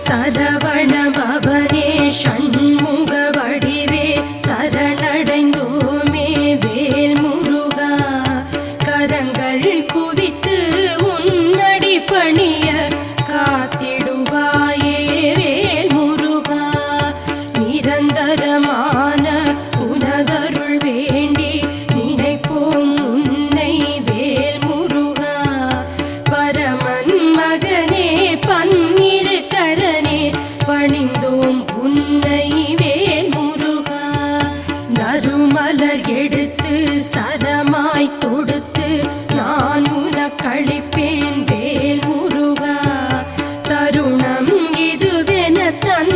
சரவண பவனே ஷண்முக வடிவே சரணடைந்தோமே வேல் முருகா. கரங்கள் குவித்து உன்னடி பணிய காத்திடுவாயே வேல் முருகா. நிரந்தரமான உனதருள் வேண்டி நினைப்போம் உன்னை வேல் முருகா. பரமன் மகனே பன்னிரு கரனே பணிந்தோம் உன்னை வேல் முருகா. நறுமலர் எடுத்து சரமாய் தொடுத்து நான் உனக்களிப்பேன் வேல் முருகா. தருணம் இதுவென தன்